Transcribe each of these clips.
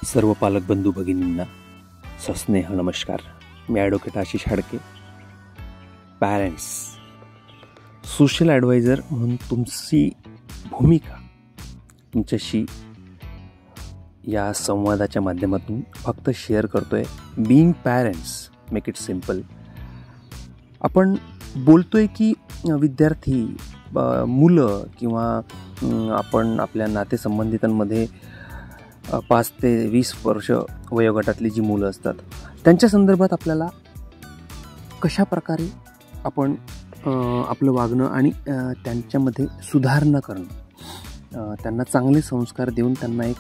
सर्व पालक बंधू भगिनींना सस्नेह नमस्कार. मी advocate Ashish Hadke, parents social advisor म्हणून तुमची भूमिका तुमच्याशी या संवादाच्या माध्यमातून फक्त शेअर करतोय. Being parents make it simple. आपण बोलतोय की विद्यार्थी, मुलं किंवा आपण आपल्या नातेसंबंधितांमध्ये 5 ते 20 वर्ष वयोगटातली जी मुलं असतात त्यांच्या संदर्भात आपल्याला कशा प्रकारे आपण आपलं वागणं आणि त्यांच्यामध्ये सुधारणा करणं, त्यांना चांगले संस्कार देऊन त्यांना एक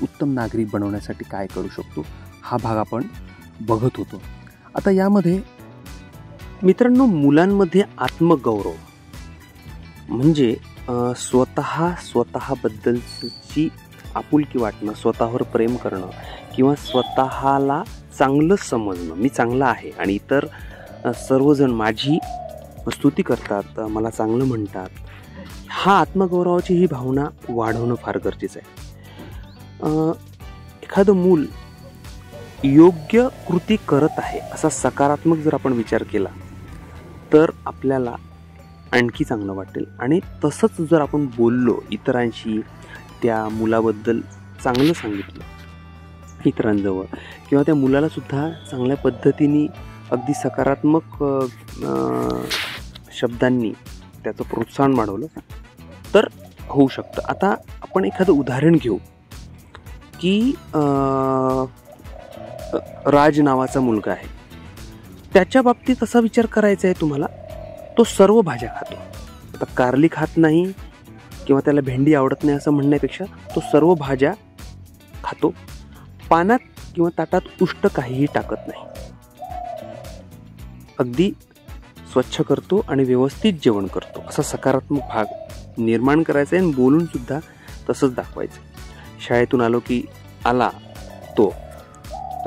उत्तम नागरिक बनवण्यासाठी काय करू शकतो, हा भाग आपण बघत होतो. आता यामध्ये मित्रांनो, मुलांमध्ये आत्मगौरव म्हणजे स्वतःबद्दलची आपुलकी वाटणं, स्वतःवर प्रेम करणं किंवा स्वतःला चांगलं समजणं, मी चांगला आहे आणि इतर सर्वजण माझी स्तुती करतात, मला चांगलं म्हणतात, हा आत्मगौरवाची ही भावना वाढवणं फार गरजेचं आहे. एखादं मूल योग्य कृती करत आहे असा सकारात्मक जर आपण विचार केला तर आपल्याला आणखी चांगलं वाटेल. आणि तसंच जर आपण बोललो इतरांशी, त्या मुलाबद्दल चांगलं सांगितलं इतरांजवळ किंवा त्या मुलाला सुद्धा चांगल्या पद्धतीने अगदी सकारात्मक शब्दांनी त्याचं प्रोत्साहन वाढवलं तर होऊ शकतं. आता आपण एखादं उदाहरण घेऊ की राज नावाचा मुलगा आहे. त्याच्या बाबतीत असा विचार करायचा आहे तुम्हाला, तो सर्व भाज्या खातो. आता कारली खात नाही किंवा त्याला भेंडी आवडत नाही असं म्हणण्यापेक्षा तो सर्व भाज्या खातो, पानात किंवा ताटात उष्ट काहीही टाकत नाही, अगदी स्वच्छ करतो आणि व्यवस्थित जेवण करतो, असा सकारात्मक भाग निर्माण करायचा आहे आणि बोलून सुद्धा तसंच दाखवायचं. शाळेतून आला तो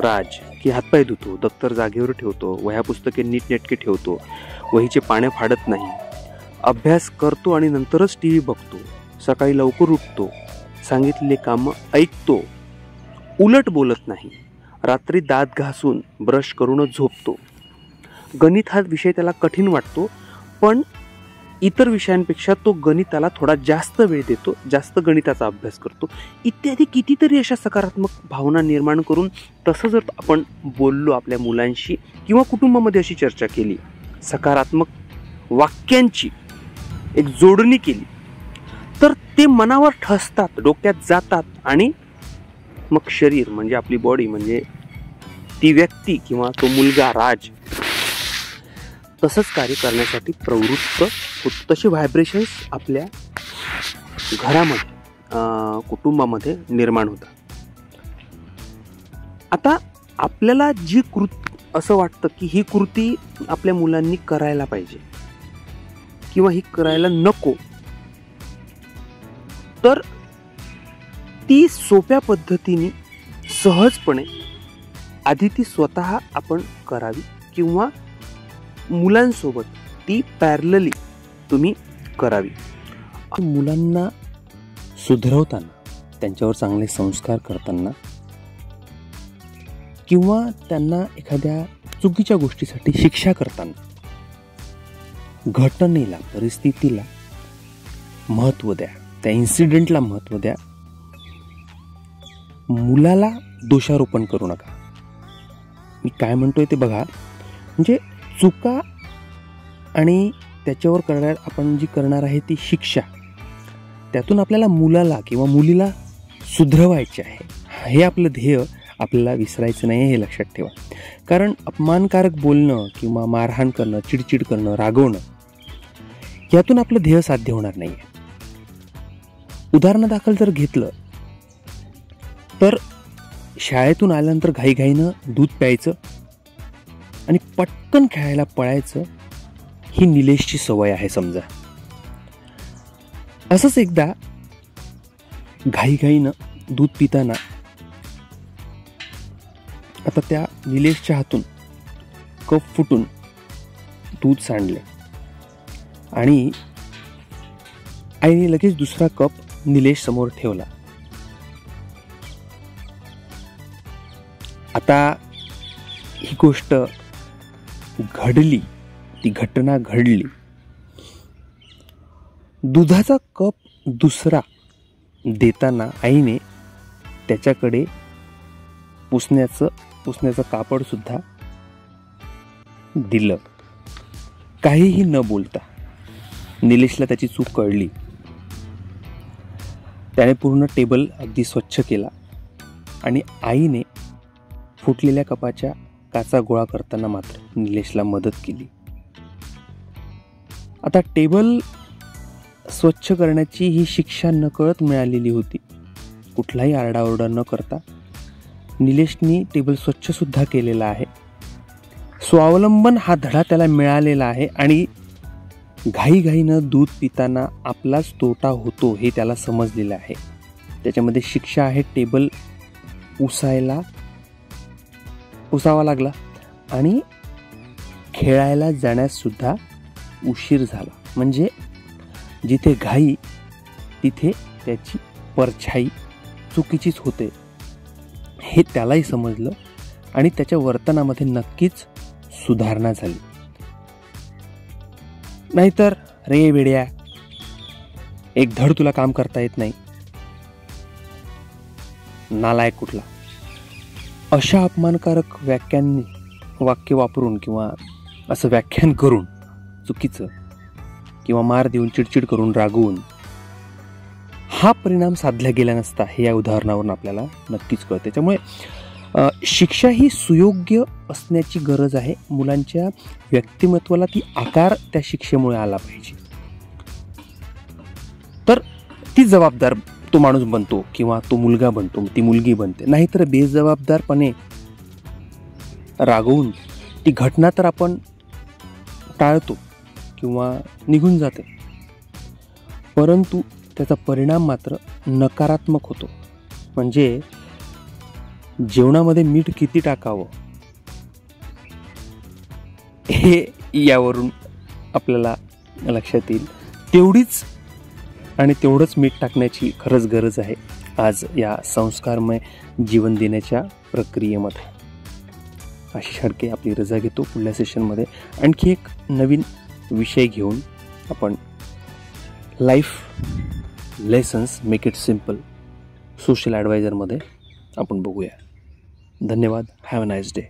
राज की हातपाय धुतो, दप्तर जागेवर ठेवतो, वह्या पुस्तके नीटनेटके ठेवतो, वहीचे पाने फाडत नाही, अभ्यास करतो आणि नंतरच TV बघतो, सकाळी लवकर उठतो, सांगितलेले कामं ऐकतो, उलट बोलत नाही, रात्री दात घासून ब्रश करूनच झोपतो. गणित हा विषय त्याला कठीण वाटतो पण इतर विषयांपेक्षा तो गणिताला थोडा जास्त वेळ देतो, जास्त गणिताचा अभ्यास करतो, इत्यादी कितीतरी अशा सकारात्मक भावना निर्माण करून तसं जर आपण बोललो आपल्या मुलांशी किंवा कुटुंबामध्ये अशी चर्चा केली, सकारात्मक वाक्यांची एक जोडणी केली तर ते मनावर ठसतात, डोक्यात जातात आणि मग शरीर म्हणजे आपली बॉडी म्हणजे ती व्यक्ती किंवा तो मुलगा राज तसंच कार्य करण्यासाठी प्रवृत्त होतो. तसे व्हायब्रेशन्स आपल्या घरामध्ये, कुटुंबामध्ये निर्माण होतात. आता आपल्याला जी असं वाटतं की ही कृती आपल्या मुलांनी करायला पाहिजे किंवा ही करायला नको, तर ती सोप्या पद्धतीने सहजपणे आधी ती स्वतः आपण करावी किंवा मुलांसोबत ती पॅरलली तुम्ही करावी. मुलांना सुधरवताना, त्यांच्यावर चांगले संस्कार करताना किंवा त्यांना एखाद्या चुकीच्या गोष्टीसाठी शिक्षा करताना घटनेला, परिस्थितीला महत्त्व द्या, त्या इन्सिडेंटला महत्त्व द्या. मुलाला दोषारोपण करू नका. मी काय म्हणतोय ते बघा. म्हणजे चुका आणि त्याच्यावर आपण जी करणार आहे ती शिक्षा, त्यातून आपल्याला मुलाला किंवा मुलीला सुधरवायचे आहे. हे आपलं ध्येय आपल्याला विसरायचं नाही, हे लक्षात ठेवा. कारण अपमानकारक बोलणं किंवा मारहाण करणं, चिडचिड करणं, रागवणं यातून आपलं ध्येय साध्य होणार नाही. उदाहरणादाखल जर घेतलं तर शाळेतून आल्यानंतर घाईघाईनं दूध प्यायचं आणि पटकन खेळायला पळायचं, ही निलेशची सवय आहे समजा. असंच एकदा घाईघाईनं दूध पिताना आता त्या निलेशच्या हातून कप फुटून दूध सांडले आणि आईने लगेच दुसरा कप निलेश समोर ठेवला. आता ही गोष्ट घडली, ती घटना घडली. दुधाचा कप दुसरा देताना आईने त्याच्याकडे पुसण्याचं कापड सुद्धा दिलं. काहीही न बोलता निलेशला त्याची चूक कळली. त्याने पूर्ण टेबल अगदी स्वच्छ केला आणि आईने फुटलेल्या कपाच्या काचा गोळा करताना मात्र निलेशला मदत केली. आता टेबल स्वच्छ करण्याची ही शिक्षा नकळत मिळालेली होती. कुठलाही आरडाओरडा न करता निलेशनी टेबल स्वच्छ सुद्धा केलेला आहे. स्वावलंबन हा धडा त्याला मिळालेला आहे आणि घाईघाईनं दूध पिताना आपलाच तोटा होतो हे त्याला समजलेलं आहे. त्याच्यामध्ये शिक्षा आहे टेबल पुसावा लागला आणि खेळायला जाण्यास सुद्धा उशीर झाला. म्हणजे जिथे घाई तिथे त्याची परछाई चुकीचीच होते हे त्यालाही समजलं आणि त्याच्या वर्तनामध्ये नक्कीच सुधारणा झाली. नाहीतर रे वेड्या, एक धड तुला काम करता येत नाही, नालायक कुठला, अशा अपमानकारक वाक्य वापरून किंवा असं व्याख्यान करून चुकीचं किंवा मार देऊन चिडचिड करून रागवून हा परिणाम साधला गेला नसता हे या उदाहरणावरून आपल्याला नक्कीच कळते. त्यामुळे शिक्षा ही सुयोग्य असण्याची गरज आहे. मुलांच्या व्यक्तिमत्वाला ती आकार त्या शिक्षेमुळे आला पाहिजे. तर ती जबाबदार तो माणूस बनतो किंवा तो मुलगा बनतो, ती मुलगी बनते. नाहीतर बेजबाबदारपणे रागवून ती घटना तर आपण टाळतो किंवा निघून जाते, परंतु त्याचा परिणाम मात्र नकारात्मक होतो. म्हणजे जेवणामध्ये मीठ किती टाकावं हे यावरून आपल्याला लक्षात येईल. तेवढंच मीठ टाकण्याची खरंच गरज आहे आज या संस्कारमय जीवन देण्याच्या प्रक्रियेमध्ये. आशिष हडके आपली रजा घेतो. पुढल्या सेशनमध्ये आणखी एक नवीन विषय घेऊन आपण life lessons make it simple social ॲडवायझरमध्ये आपण बघूया. धन्यवाद. Have a nice day.